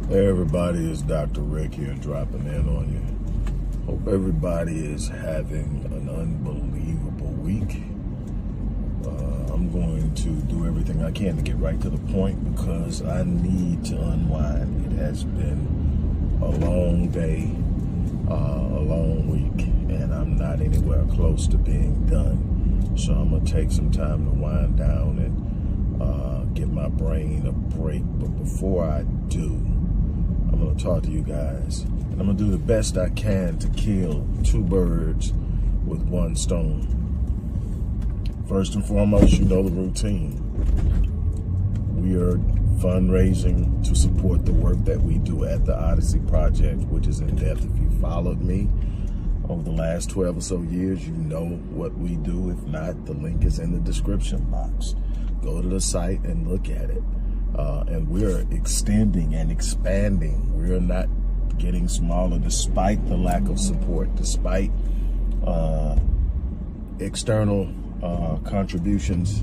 Hey everybody, it's Dr. Rick here dropping in on you. Hope everybody is having an unbelievable week. I'm going to do everything I can to get right to the point because I need to unwind. It has been a long day, a long week, and I'm not anywhere close to being done. So I'm going to take some time to wind down and give my brain a break. But before I do, I'm going to talk to you guys, and I'm going to do the best I can to kill two birds with one stone. First and foremost, you know the routine. We are fundraising to support the work that we do at the Odyssey Project, which is in depth. If you followed me over the last 12 or so years, you know what we do. If not, the link is in the description box. Go to the site and look at it. And we're extending and expanding. We're not getting smaller despite the lack of support, despite external contributions.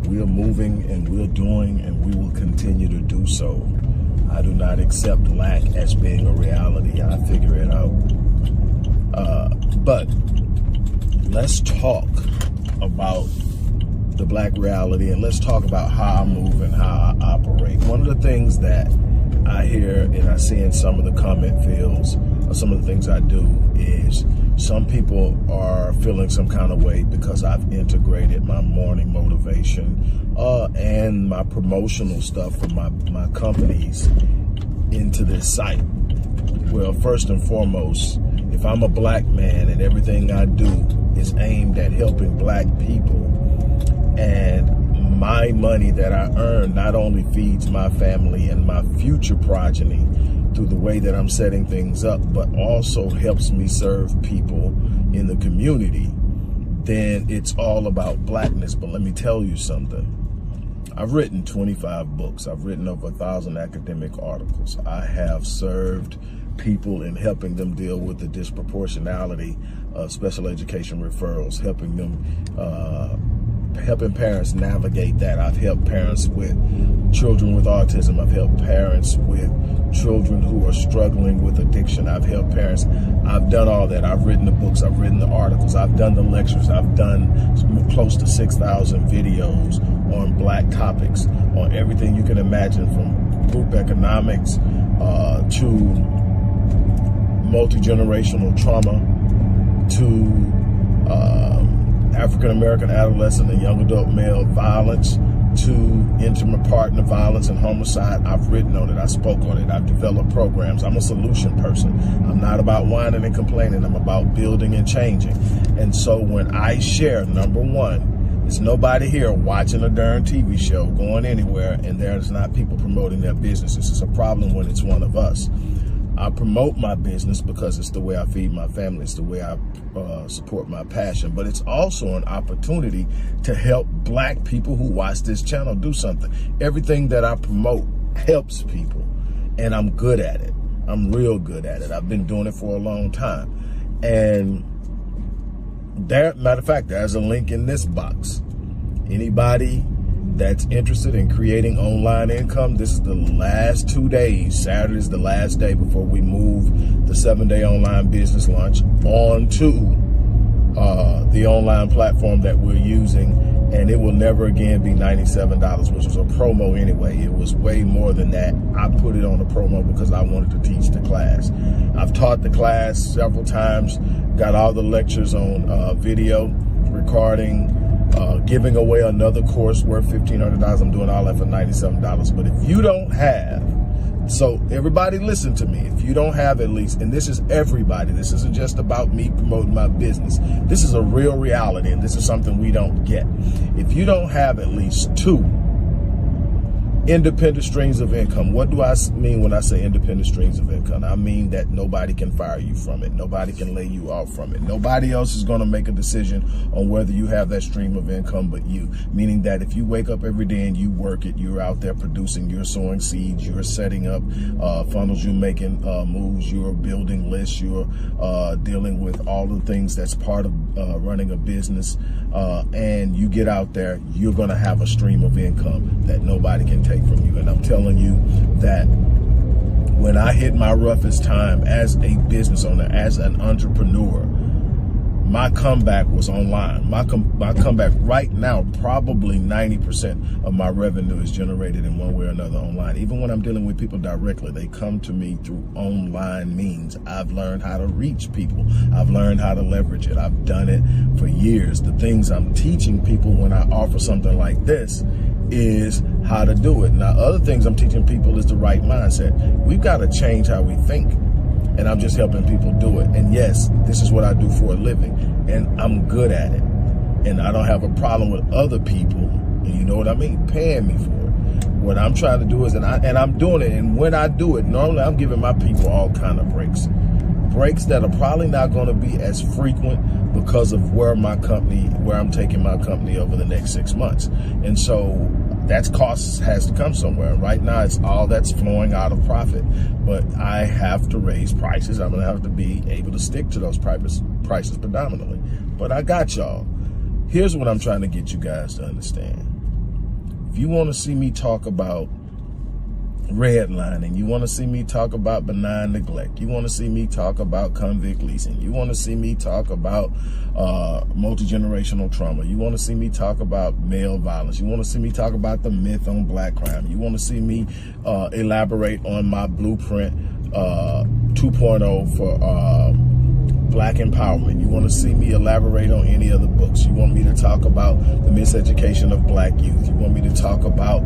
We're moving and we're doing and we will continue to do so. I do not accept lack as being a reality. I figure it out. But let's talk about the black reality, and let's talk about how I move and how I operate. One of the things that I hear and I see in some of the comment fields or some of the things I do is some people are feeling some kind of way because I've integrated my morning motivation and my promotional stuff for my companies into this site. Well, first and foremost, if I'm a black man and everything I do is aimed at helping black people, and my money that I earn not only feeds my family and my future progeny through the way that I'm setting things up, but also helps me serve people in the community, then it's all about blackness. But let me tell you something. I've written 25 books. I've written over 1,000 academic articles. I have served people in helping them deal with the disproportionality of special education referrals, helping parents navigate that. I've helped parents with children with autism. I've helped parents with children who are struggling with addiction. I've helped parents. I've done all that. I've written the books. I've written the articles. I've done the lectures. I've done close to 6,000 videos on black topics, on everything you can imagine, from group economics to multi-generational trauma to African-American adolescent and young adult male violence to intimate partner violence and homicide. I've written on it. I spoke on it. I've developed programs. I'm a solution person. I'm not about whining and complaining. I'm about building and changing. And so when I share, number one, there's nobody here watching a darn TV show, going anywhere, and there's not people promoting their businesses. It's a problem when it's one of us. I promote my business because it's the way I feed my family. It's the way I support my passion. But it's also an opportunity to help black people who watch this channel do something. Everything that I promote helps people, and I'm good at it. I'm real good at it. I've been doing it for a long time. And matter of fact, there's a link in this box. Anybody that's interested in creating online income, this is the last 2 days. Saturday is the last day before we move the 7-day online business launch onto the online platform that we're using, and it will never again be $97, which was a promo anyway. It was way more than that. I put it on a promo because I wanted to teach the class. I've taught the class several times, got all the lectures on video, recording, giving away another course worth $1,500. I'm doing all that for $97. But if you don't have, so everybody listen to me, if you don't have at least, and this is everybody, this isn't just about me promoting my business. This is a real reality, and this is something we don't get. If you don't have at least 2 independent streams of income. What do I mean when I say independent streams of income? I mean that nobody can fire you from it. Nobody can lay you off from it. Nobody else is going to make a decision on whether you have that stream of income but you. Meaning that if you wake up every day and you work it, you're out there producing, you're sowing seeds, you're setting up funnels, you're making moves, you're building lists, you're dealing with all the things that's part of running a business, and you get out there, you're going to have a stream of income that nobody can take from you. And I'm telling you that When I hit my roughest time as a business owner, as an entrepreneur, my comeback was online. My comeback right now, probably 90% of my revenue is generated in one way or another online. Even when I'm dealing with people directly, they come to me through online means. I've learned how to reach people. I've learned how to leverage it. I've done it for years. The things I'm teaching people when I offer something like this is how to do it. Now, other things I'm teaching people is the right mindset. We've got to change how we think. And I'm just helping people do it. And yes, this is what I do for a living, and I'm good at it. And I don't have a problem with other people, and you know what I mean, paying me for it. What I'm trying to do is, and I'm doing it, and when I do it, normally I'm giving my people all kind of breaks that are probably not going to be as frequent because of where I'm taking my company over the next 6 months. And so that cost has to come somewhere. Right now, it's all that's flowing out of profit. But I have to raise prices. I'm going to have to be able to stick to those prices predominantly. But I got y'all. Here's what I'm trying to get you guys to understand. If you want to see me talk about redlining, you want to see me talk about benign neglect, you want to see me talk about convict leasing, you want to see me talk about multi-generational trauma, you want to see me talk about male violence, you want to see me talk about the myth on black crime, you want to see me elaborate on my blueprint 2.0 for black empowerment, you want to see me elaborate on any other books, you want me to talk about the miseducation of black youth, you want me to talk about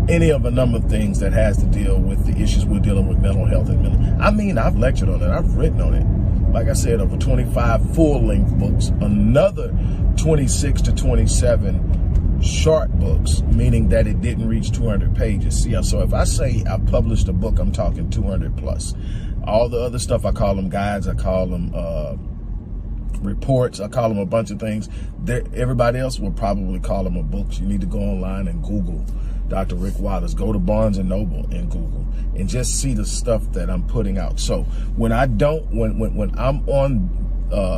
any of a number of things that has to deal with the issues we're dealing with, mental health and mental. I mean, I've lectured on it. I've written on it. Like I said, over 25 full-length books, another 26 to 27 short books, meaning that it didn't reach 200 pages. See, so if I say I published a book, I'm talking 200 plus. All the other stuff, I call them guides, I call them reports, I call them a bunch of things. Everybody else will probably call them a books. You need to go online and Google Dr. Rick Wallace. Go to Barnes & Noble and Google and just see the stuff that I'm putting out. So when I'm on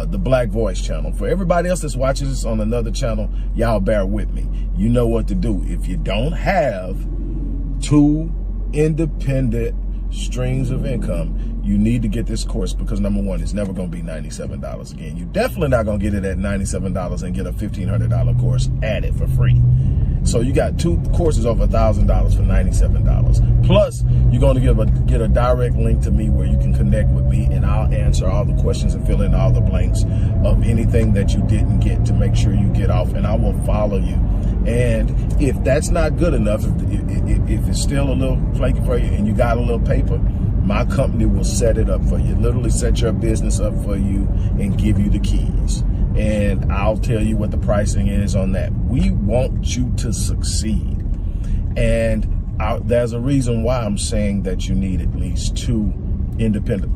the Black Voice channel, for everybody else that's watching this on another channel, y'all bear with me. You know what to do. If you don't have 2 independent streams of income, you need to get this course, because number one, it's never going to be $97 again. You're definitely not going to get it at $97 and get a $1,500 course at it for free. So you got 2 courses over $1,000 for $97. Plus, you're going to get a direct link to me where you can connect with me, and I'll answer all the questions and fill in all the blanks of anything that you didn't get to make sure you get off, and I will follow you. And if that's not good enough, if it's still a little flaky for you and you got a little paper, my company will set it up for you, literally set your business up for you and give you the keys. And I'll tell you what the pricing is on that. We want you to succeed. And there's a reason why I'm saying that you need at least 2 independent.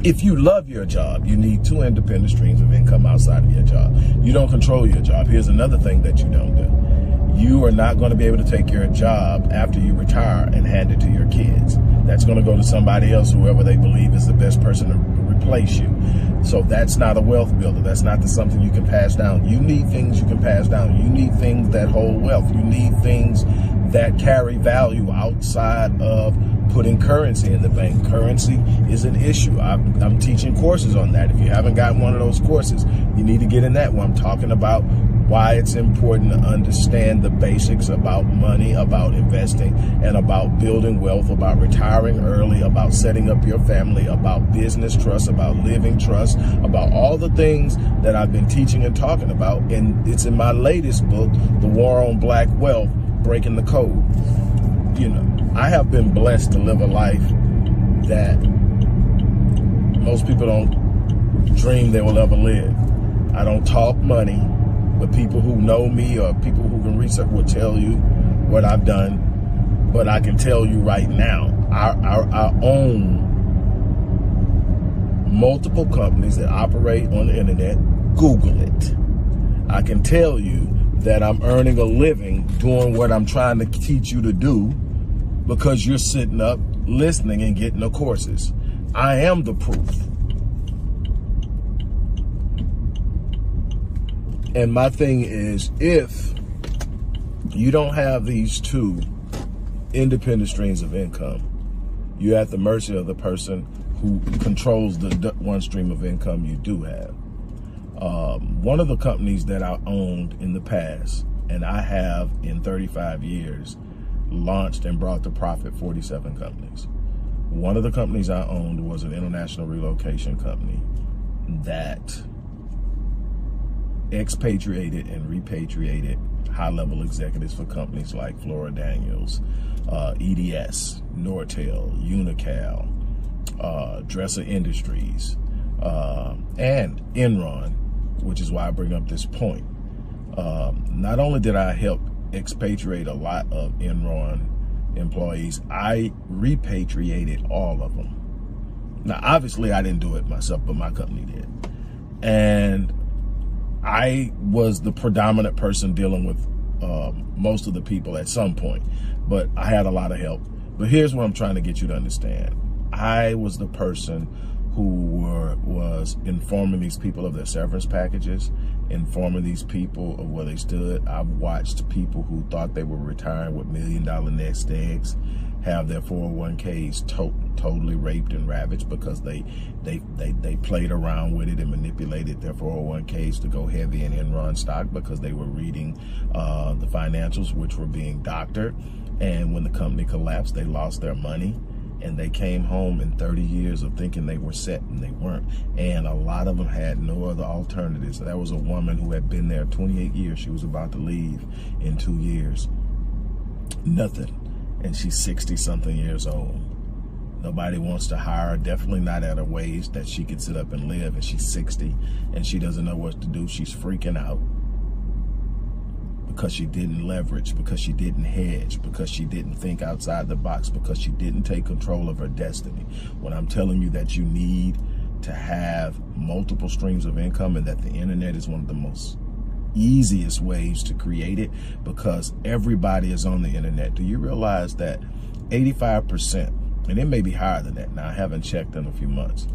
If you love your job, you need 2 independent streams of income outside of your job. You don't control your job. Here's another thing that you don't do. You are not going to be able to take your job after you retire and hand it to your kids. That's going to go to somebody else, whoever they believe is the best person to replace you. So that's not a wealth builder. That's not something you can pass down. You need things you can pass down. You need things that hold wealth. You need things that carry value outside of putting currency in the bank. Currency is an issue. I'm teaching courses on that. If you haven't gotten one of those courses, you need to get in that one. I'm talking about why it's important to understand the basics about money, about investing, and about building wealth, about retiring early, about setting up your family, about business trust, about living trust, about all the things that I've been teaching and talking about. And it's in my latest book, The War on Black Wealth, Breaking the Code. You know, I have been blessed to live a life that most people don't dream they will ever live. I don't talk money, but people who know me or people who can research will tell you what I've done. But I can tell you right now, I own multiple companies that operate on the internet. Google it. I can tell you that I'm earning a living doing what I'm trying to teach you to do, because you're sitting up, listening, and getting the courses. I am the proof. And my thing is, if you don't have these 2 independent streams of income, You're at the mercy of the person who controls the one stream of income you do have. One of the companies that I owned in the past, and I have in 35 years, launched and brought to profit 47 companies. One of the companies I owned was an international relocation company that expatriated and repatriated high-level executives for companies like Flora Daniels, EDS, Nortel, Unical, Dresser Industries, and Enron, which is why I bring up this point. Not only did I help expatriate a lot of Enron employees, I repatriated all of them. Now, obviously, I didn't do it myself, but my company did. And I was the predominant person dealing with most of the people at some point, but I had a lot of help. But here's what I'm trying to get you to understand. I was the person who was informing these people of their severance packages, informing these people of where they stood. I've watched people who thought they were retiring with $1 million nest eggs have their 401ks totally raped and ravaged because they played around with it and manipulated their 401ks to go heavy in Enron stock because they were reading the financials, which were being doctored. And when the company collapsed, they lost their money. And they came home in 30 years of thinking they were set, and they weren't. And a lot of them had no other alternatives. There was a woman who had been there 28 years. She was about to leave in 2 years. Nothing. And she's 60-something years old. Nobody wants to hire her, definitely not at a wage that she could sit up and live. And she's 60, and she doesn't know what to do. She's freaking out because she didn't leverage, because she didn't hedge, because she didn't think outside the box, because she didn't take control of her destiny. When I'm telling you that you need to have multiple streams of income and that the internet is one of the most easiest ways to create it, because everybody is on the internet. Do you realize that 85%, and it may be higher than that, now I haven't checked in a few months,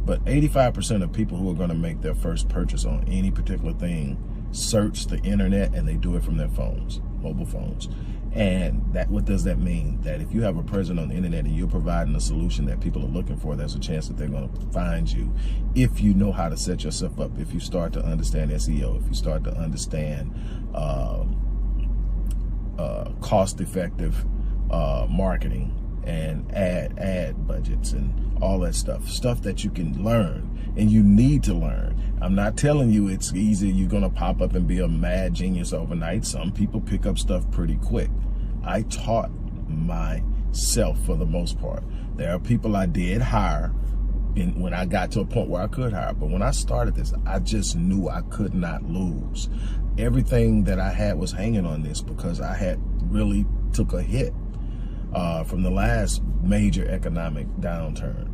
but 85% of people who are going to make their first purchase on any particular thing search the internet, and they do it from their phones, mobile phones. And that, what does that mean? That if you have a presence on the internet and you're providing a solution that people are looking for, there's a chance that they're going to find you if you know how to set yourself up, if you start to understand SEO, if you start to understand cost-effective marketing and ad budgets and all that stuff that you can learn and you need to learn. I'm not telling you it's easy. You're going to pop up and be a mad genius overnight. Some people pick up stuff pretty quick. I taught myself for the most part. There are people I did hire when I got to a point where I could hire. But when I started this, I just knew I could not lose. Everything that I had was hanging on this because I had really took a hit from the last major economic downturn,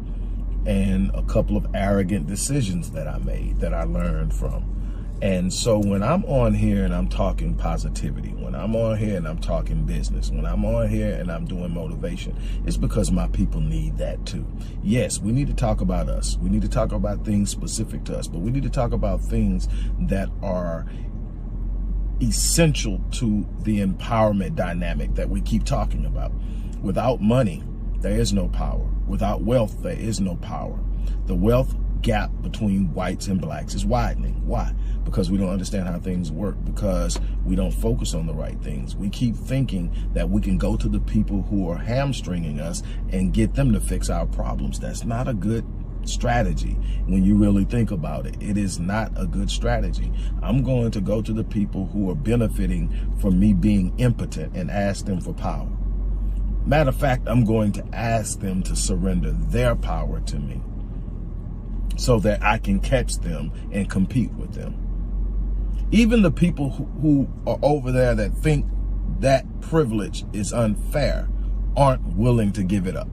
and a couple of arrogant decisions that I made that I learned from. And so when I'm on here and I'm talking positivity, when I'm on here and I'm talking business, when I'm on here and I'm doing motivation, it's because my people need that too. Yes, we need to talk about us. We need to talk about things specific to us, but we need to talk about things that are essential to the empowerment dynamic that we keep talking about. Without money, there is no power. Without wealth, there is no power. The wealth gap between whites and blacks is widening. Why? Because we don't understand how things work, because we don't focus on the right things. We keep thinking that we can go to the people who are hamstringing us and get them to fix our problems. That's not a good strategy when you really think about it. It is not a good strategy. I'm going to go to the people who are benefiting from me being impotent and ask them for power. Matter of fact, I'm going to ask them to surrender their power to me so that I can catch them and compete with them. Even the people who are over there that think that privilege is unfair aren't willing to give it up,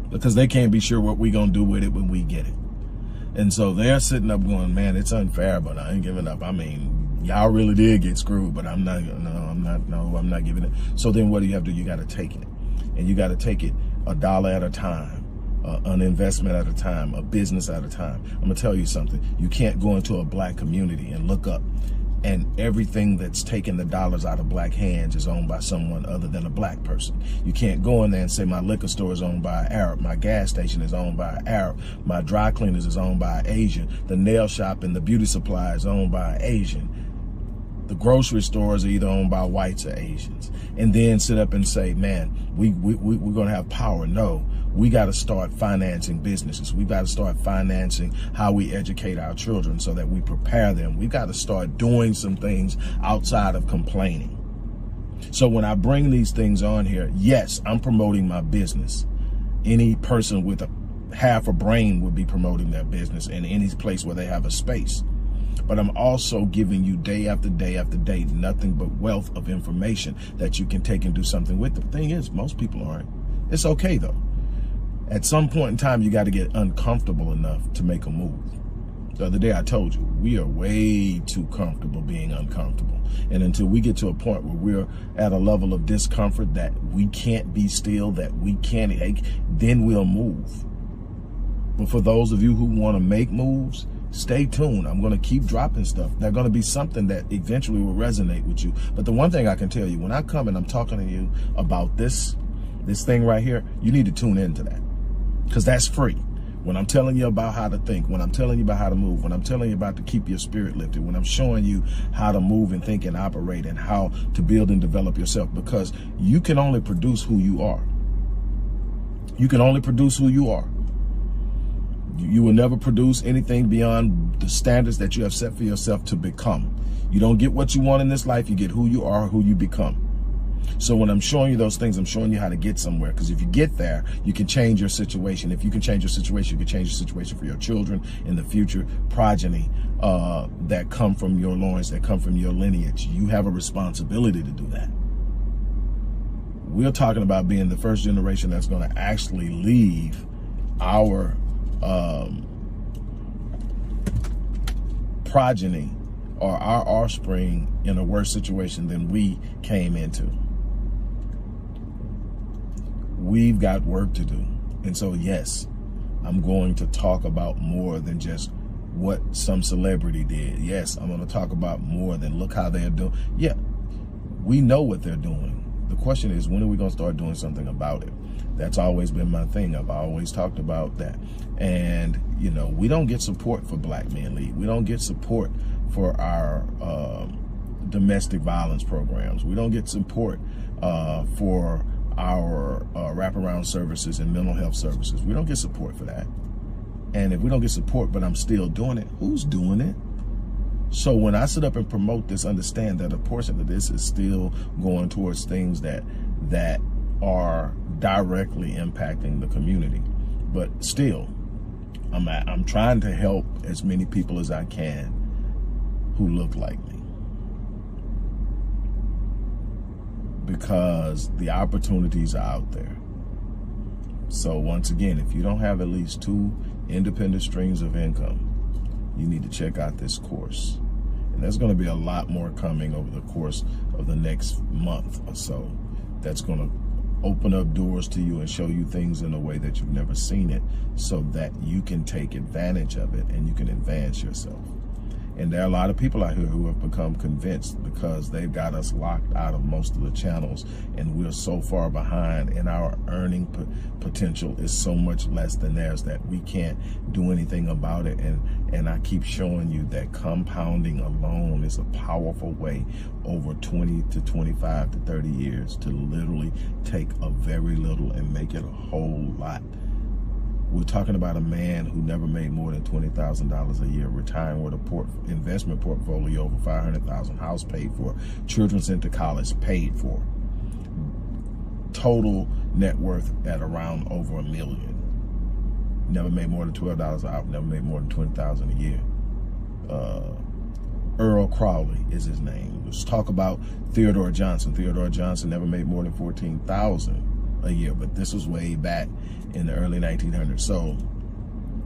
because they can't be sure what we're going to do with it when we get it. And so they're sitting up going, man, it's unfair, but I ain't giving up. I mean, y'all really did get screwed, but I'm not giving it. So then what do you have to do? You got to take it. And you got to take it $1 at a time, an investment at a time, a business at a time. I'm going to tell you something. You can't go into a black community and look up And everything that's taking the dollars out of black hands is owned by someone other than a black person. You can't go in there and say my liquor store is owned by an Arab, my gas station is owned by an Arab, my dry cleaners is owned by an Asian, the nail shop and the beauty supply is owned by an Asian. The grocery stores are either owned by whites or Asians. And then sit up and say, man, we're going to have power. No, we got to start financing businesses. We got to start financing how we educate our children so that we prepare them. We got to start doing some things outside of complaining. So when I bring these things on here, yes, I'm promoting my business. Any person with half a brain would be promoting their business in any place where they have a space. But I'm also giving you day after day after day nothing but wealth of information that you can take and do something with. The thing is, most people aren't. It's okay, though. At some point in time, you got to get uncomfortable enough to make a move. The other day, I told you, we are way too comfortable being uncomfortable. And until we get to a point where we're at a level of discomfort that we can't be still, that we can't, then we'll move. But for those of you who want to make moves, stay tuned. I'm going to keep dropping stuff. They're going to be something that eventually will resonate with you. But the one thing I can tell you, when I come and I'm talking to you about this thing right here, you need to tune into that, because that's free. When I'm telling you about how to think, when I'm telling you about how to move, when I'm telling you about to keep your spirit lifted, when I'm showing you how to move and think and operate and how to build and develop yourself, because you can only produce who you are. You can only produce who you are. You will never produce anything beyond the standards that you have set for yourself to become. You don't get what you want in this life. You get who you are, who you become. So when I'm showing you those things, I'm showing you how to get somewhere. Because if you get there, you can change your situation. If you can change your situation, you can change your situation for your children in the future, progeny that come from your loins, that come from your lineage. You have a responsibility to do that. We're talking about being the first generation that's going to actually leave our progeny or our offspring in a worse situation than we came into. We've got work to do. And so, yes, I'm going to talk about more than just what some celebrity did. Yes, I'm going to talk about more than look how they're doing. Yeah, we know what they're doing. The question is, when are we going to start doing something about it? That's always been my thing. I've always talked about that. And, you know, we don't get support for Black Men Lead. We don't get support for our domestic violence programs. We don't get support for our wraparound services and mental health services. We don't get support for that. And if we don't get support, but I'm still doing it, who's doing it? So when I sit up and promote this, understand that a portion of this is still going towards things that are directly impacting the community. But still, I'm trying to help as many people as I can who look like me, because the opportunities are out there. So once again, if you don't have at least 2 independent streams of income, you need to check out this course. And there's going to be a lot more coming over the course of the next month or so. That's going to open up doors to you and show you things in a way that you've never seen it, so that you can take advantage of it and you can advance yourself. And there are a lot of people out here who have become convinced, because they've got us locked out of most of the channels, and we're so far behind, and our earning potential is so much less than theirs that we can't do anything about it. And I keep showing you that compounding alone is a powerful way over 20 to 25 to 30 years to literally take a very little and make it a whole lot. We're talking about a man who never made more than $20,000 a year, retiring with a investment portfolio over $500,000, house paid for, children sent to college paid for, total net worth at around over $1 million. Never made more than $12 an hour, never made more than $20,000 a year. Earl Crowley is his name. Let's talk about Theodore Johnson. Theodore Johnson never made more than $14,000 a year, but this was way back in the early 1900s. So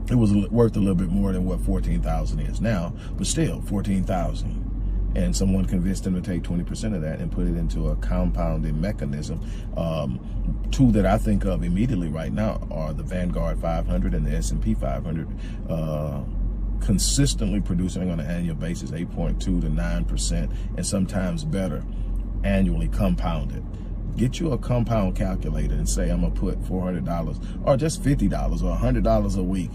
it was worth a little bit more than what 14,000 is now, but still 14,000. And someone convinced him to take 20% of that and put it into a compounding mechanism. 2 that I think of immediately right now are the Vanguard 500 and the S&P 500. consistently producing on an annual basis 8.2 to 9%, and sometimes better, annually compounded. Get you a compound calculator and say, I'm gonna put $400 or just $50 or $100 a week,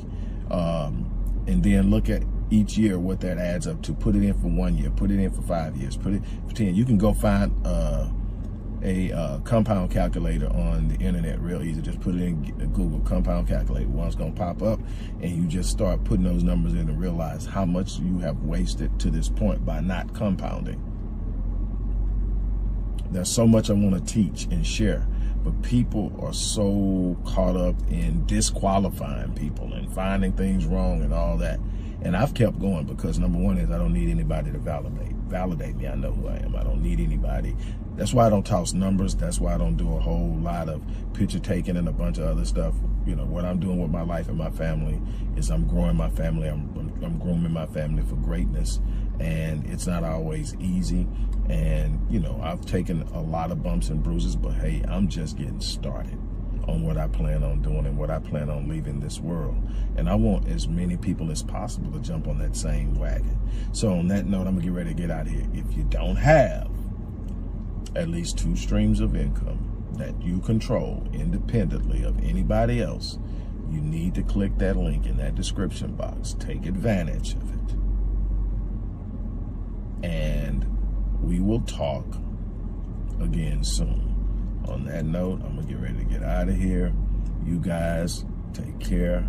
and then look at each year what that adds up to. Put it in for 1 year, put it in for 5 years, put it for 10. You can go find a compound calculator on the internet real easy. Just put it in Google, compound calculator. One's gonna pop up, and you just start putting those numbers in and realize how much you have wasted to this point by not compounding. There's so much I want to teach and share, but people are so caught up in disqualifying people and finding things wrong and all that. And I've kept going because number one is I don't need anybody to validate me. I know who I am. I don't need anybody. That's why I don't toss numbers. That's why I don't do a whole lot of picture taking and a bunch of other stuff. You know, what I'm doing with my life and my family is I'm growing my family. I'm grooming my family for greatness. And it's not always easy. And, you know, I've taken a lot of bumps and bruises, but hey, I'm just getting started on what I plan on doing and what I plan on leaving this world. And I want as many people as possible to jump on that same wagon. So on that note, I'm gonna get ready to get out of here. If you don't have at least 2 streams of income that you control independently of anybody else, you need to click that link in that description box. Take advantage of it. And we will talk again soon. On that note, I'm gonna get ready to get out of here. You guys take care.